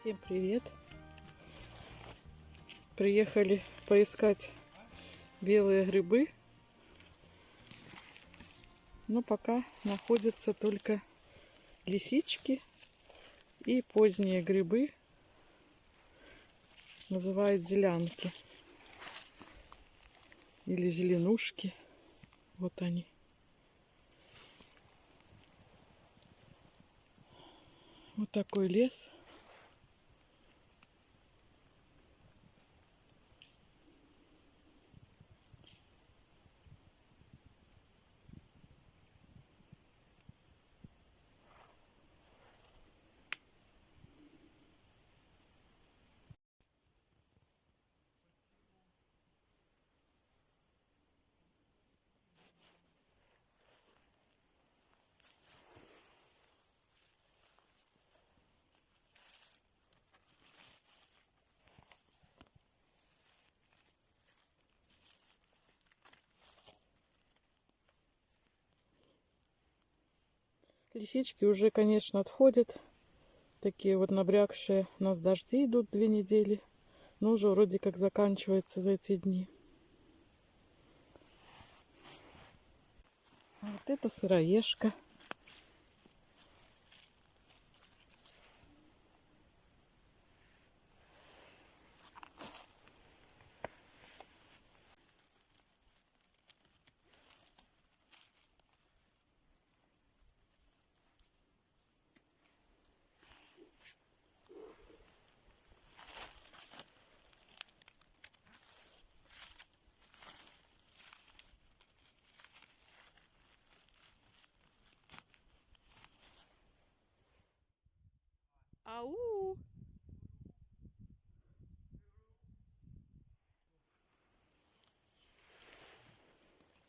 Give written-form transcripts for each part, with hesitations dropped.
Всем привет! Приехали поискать белые грибы, но пока находятся только лисички и поздние грибы, называют зелянки или зеленушки. Вот они. Вот такой лес. Лисички уже, конечно, отходят. Такие вот набрякшие. У нас дожди идут 2 недели. Но уже вроде как заканчивается за эти дни. А вот это сыроежка. Ау!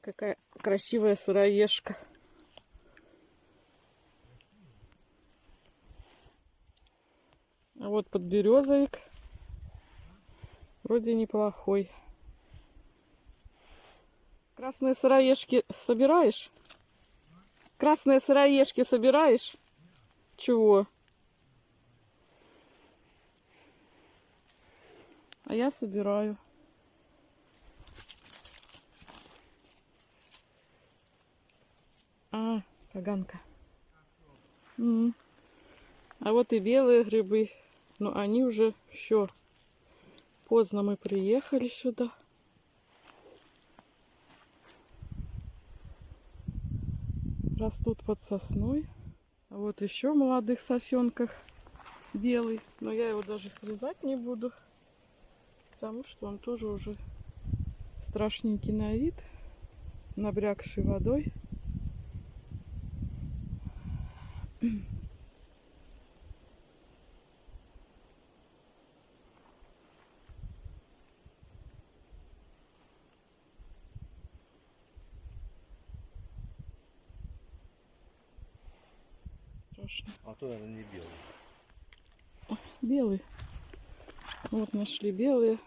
Какая красивая сыроежка. А вот подберезовик. Вроде неплохой. Красные сыроежки собираешь? Красные сыроежки собираешь? Чего? А я собираю. А, поганка. А вот и белые грибы. Но они уже все. Поздно мы приехали сюда. Растут под сосной. А вот еще в молодых сосенках белый. Но я его даже срезать не буду. Потому что он тоже уже страшненький на вид. Набрякший водой. Страшно. А то, наверное, не белый. Белый. Вот нашли белые.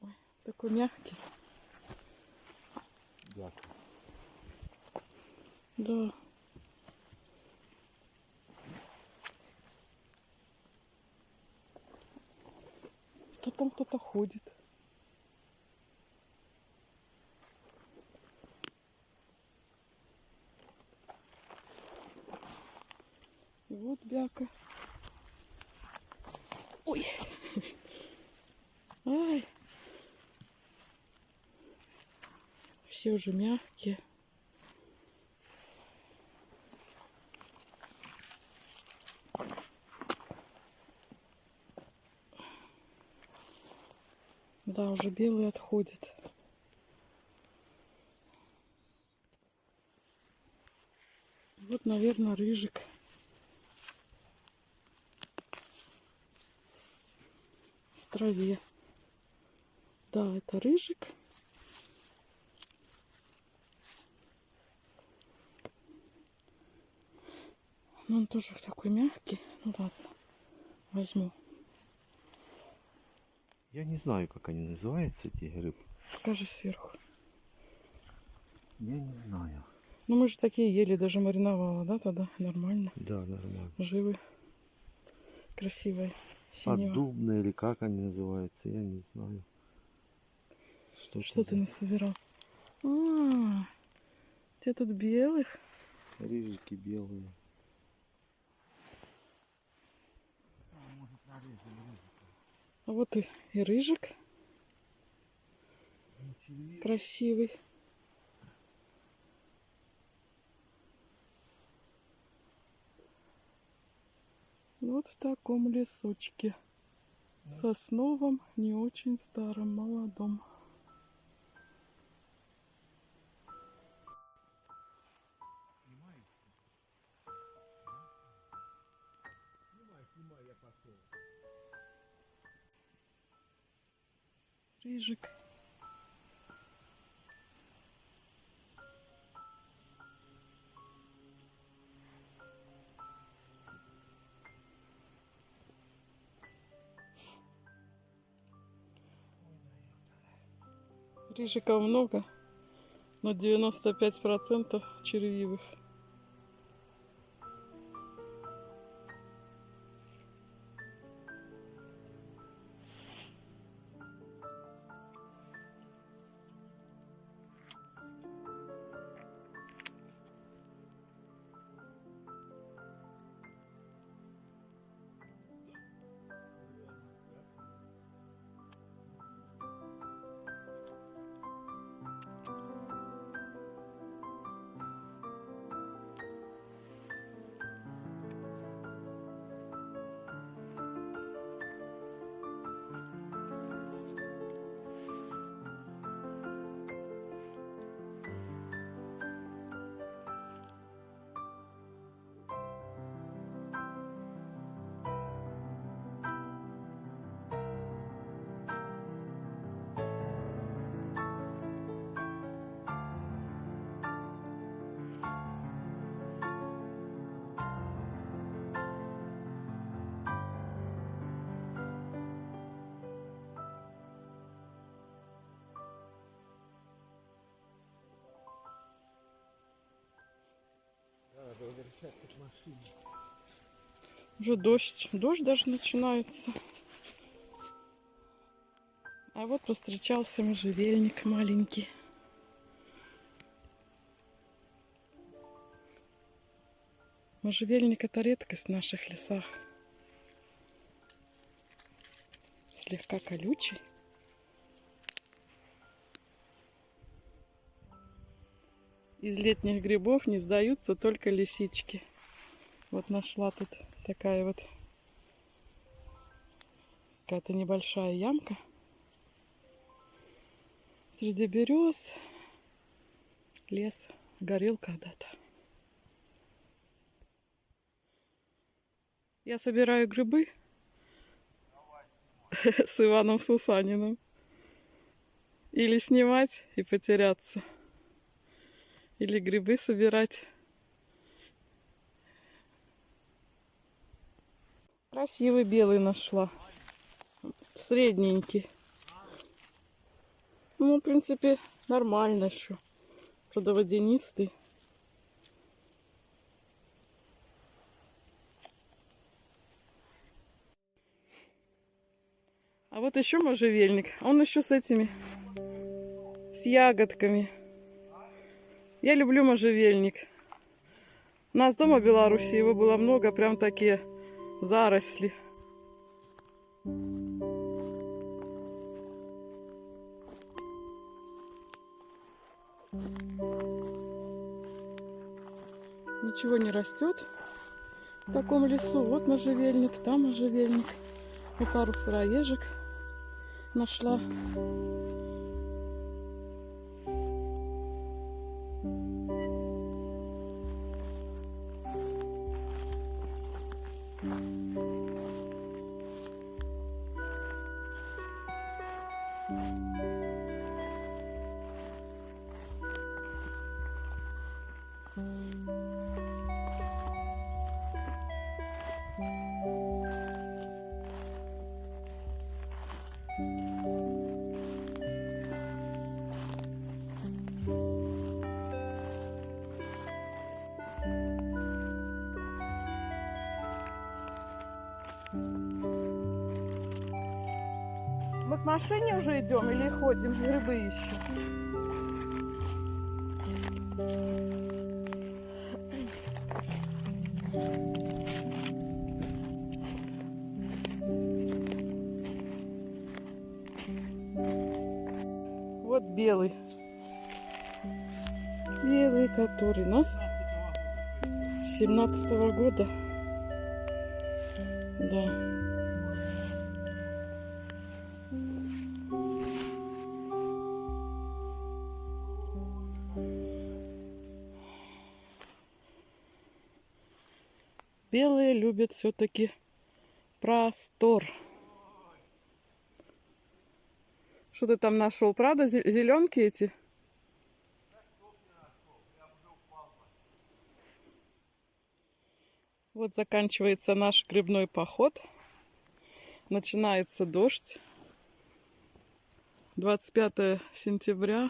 Ой, такой мягкий. Да. Да. Что там кто-то ходит? И вот бяка. Ой. Ай. Все уже мягкие. Да, уже белый отходит. Вот, наверное, рыжик. В траве. Да, это рыжик. Но он тоже такой мягкий. Ну ладно, возьму. Я не знаю, как они называются, эти грибы. Покажи сверху. Я не знаю. Ну мы же такие ели, даже мариновала, да, тогда нормально. Да, нормально. Живы. Красивая. Синего. Поддубные или как они называются, я не знаю. Что ты насобирал? А, у тебя тут белых. Рыжики белые. А вот и рыжик. Красивый. Вот в таком лесочке. Сосновом, не очень старом, молодом. Рыжик. Рыжиков много, но 95% червивых. Надо возвращаться к машине. Уже дождь. Дождь даже начинается. А вот повстречался можжевельник маленький. Можжевельник — это редкость в наших лесах. Слегка колючий. Из летних грибов не сдаются только лисички. Вот нашла тут такая вот какая-то небольшая ямка. Среди берез лес горел когда-то. Я собираю грибы с Иваном Сусаниным. Или снимать и потеряться. Или грибы собирать. Красивый белый нашла. Средненький. Ну, в принципе, нормально еще. Правда, водянистый. А вот еще можжевельник. Он еще с этими, с ягодками. Я люблю можжевельник. У нас дома в Беларуси его было много, прям такие заросли. Ничего не растет в таком лесу. Вот можжевельник, там можжевельник. И пару сыроежек нашла. Мы к машине уже идем или ходим, грибы ищем? Вот белый. Белый, который нас 17-го года. Да. Белые любят все-таки простор. Что ты там нашел? Правда, зеленки эти? Вот заканчивается наш грибной поход. Начинается дождь. 25 сентября.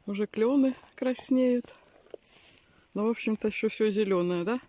Уже клены краснеют. Но, в общем-то, еще все зеленое, да?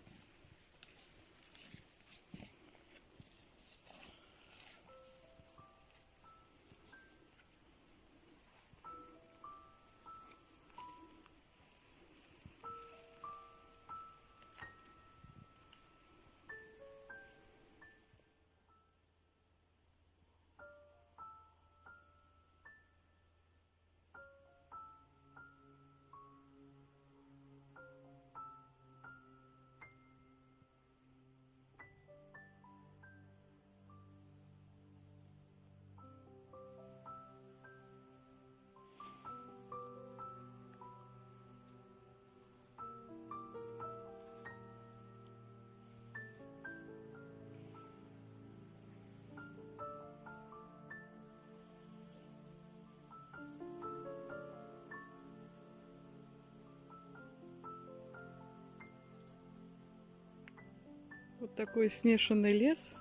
Вот такой смешанный лес.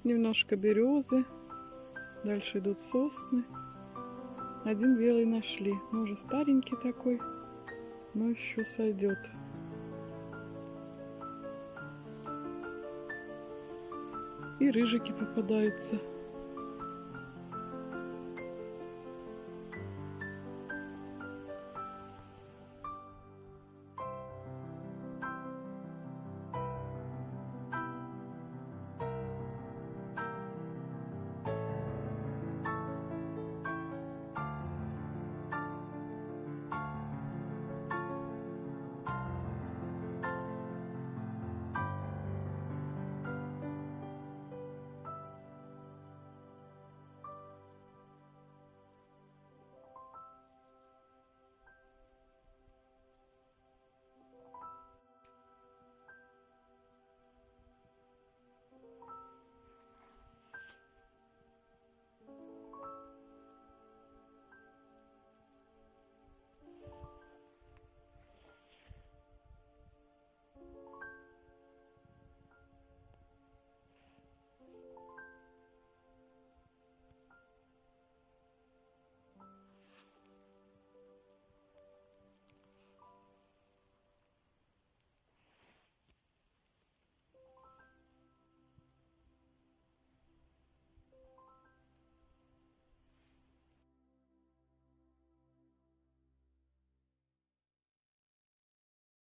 Немножко березы. Дальше идут сосны. Один белый нашли. Ну, уже старенький такой. Но еще сойдет. И рыжики попадаются.